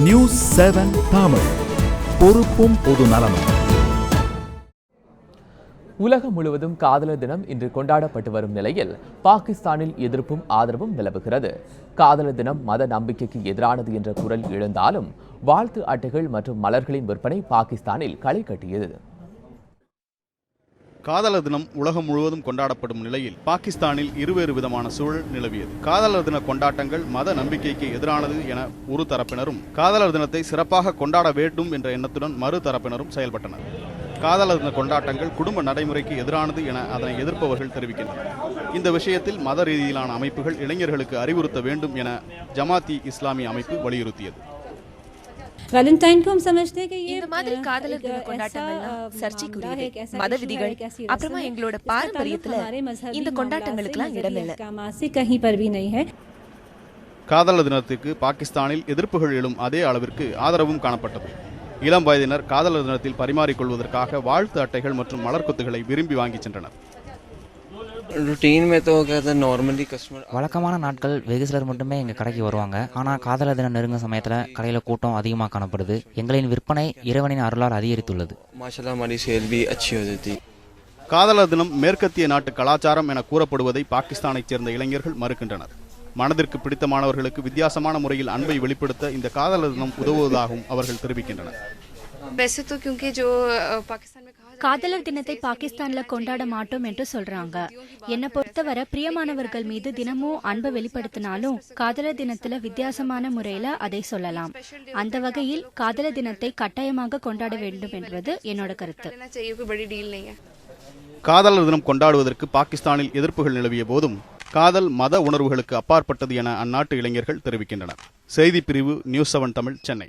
News 7 Tamil, பொறுப்பும் பொது நலமும். உலகம் முழுவதும் காதலர் தினம் இன்று கொண்டாடப்பட்டு வரும் நிலையில் பாகிஸ்தானில் எதிர்ப்பும் ஆதரவும் நிலவுகிறது. காதலர் தினம் மத நம்பிக்கைக்கு எதிரானது என்ற குரல் எழுந்தாலும் வாழ்த்து அட்டைகள் மற்றும் மலர்களின் விற்பனை பாகிஸ்தானில் களை கட்டியது. காதலர் தினம் உலகம் முழுவதும் கொண்டாடப்படும் நிலையில் பாகிஸ்தானில் இருவேறு விதமான சூழல் நிலவியது. காதலர் தின கொண்டாட்டங்கள் மத நம்பிக்கைக்கு எதிரானது என ஒரு தரப்பினரும், காதலர் தினத்தை சிறப்பாக கொண்டாட வேண்டும் என்ற எண்ணத்துடன் மறு தரப்பினரும் செயல்பட்டனர். காதலர் தின கொண்டாட்டங்கள் குடும்ப நடைமுறைக்கு எதிரானது என அதனை எதிர்ப்பவர்கள் தெரிவிக்கின்றனர். இந்த விஷயத்தில் மத ரீதியிலான அமைப்புகள் இளைஞர்களுக்கு அறிவுறுத்த வேண்டும் என ஜமாத் இஸ்லாமிய அமைப்பு வலியுறுத்தியது. வேலண்டைன் को हम समझते हैं कि ये இந்த மாதிரி காதலர் தின கொண்டாட்டங்கள்லாம் சர்ச்சைக்குரியது. மத விதிகள் அப்புறமா எங்களோட பாரம்பரியத்துல இந்த கொண்டாட்டங்களுக்குலாம் இடமில்லை. कहीं पर भी नहीं है. காதலர் தினத்துக்கு பாகிஸ்தானில் எதிர்ப்புகள் எழும் அதே அளவிற்கு ஆதரவும் காணப்பட்டது. இளம் வயதினர் காதலர் தினத்தில் பரிமாறிக்கொள்வதற்காக வாழ்த்து அட்டைகள் மற்றும் மலர்கொத்துகளை விரும்பி வாங்கி சென்றனர். வழக்கமான நாட்கள் வெகு சிலர் மட்டுமே எங்கள் கடைக்கு வருவாங்க. ஆனால் காதலர் தினம் நெருங்கும் சமயத்தில் கடையில் கூட்டம் அதிகமாக காணப்படுது. எங்களின் விற்பனை இறைவனின் அருளால் அதிகரித்துள்ளது. காதலர் தினம் மேற்கத்திய நாட்டு கலாச்சாரம் என கூறப்படுவதை பாகிஸ்தானைச் சேர்ந்த இளைஞர்கள் மறுக்கின்றனர். மனதிற்கு பிடித்தமானவர்களுக்கு வித்தியாசமான முறையில் அன்பை வெளிப்படுத்த இந்த காதலர் தினம் உதவுவதாகவும் அவர்கள் தெரிவிக்கின்றனர். காதலர் தினத்தை பாகிஸ்தான்ல கொண்டாட மாட்டோம் என்று சொல்றாங்க. என்னை பொறுத்தவரை பிரியமானவர்கள் மீது தினமும் அன்பை வெளிப்படுத்தினாலும் காதலர் தினத்துல வித்தியாசமான முறையில அதை சொல்லலாம். அந்த வகையில் காதலர் தினத்தை கட்டாயமாக கொண்டாட வேண்டும் என்பது என்னோட கருத்து. காதலர் தினம் கொண்டாடுவதற்கு பாகிஸ்தானில் எதிர்ப்புகள் நிலவிய போதும் காதல் மத உணர்வுகளுக்கு அப்பாற்பட்டது என அந்நாட்டு இளைஞர்கள் தெரிவிக்கின்றனர். செய்தி பிரிவு நியூஸ் 7 தமிழ், சென்னை.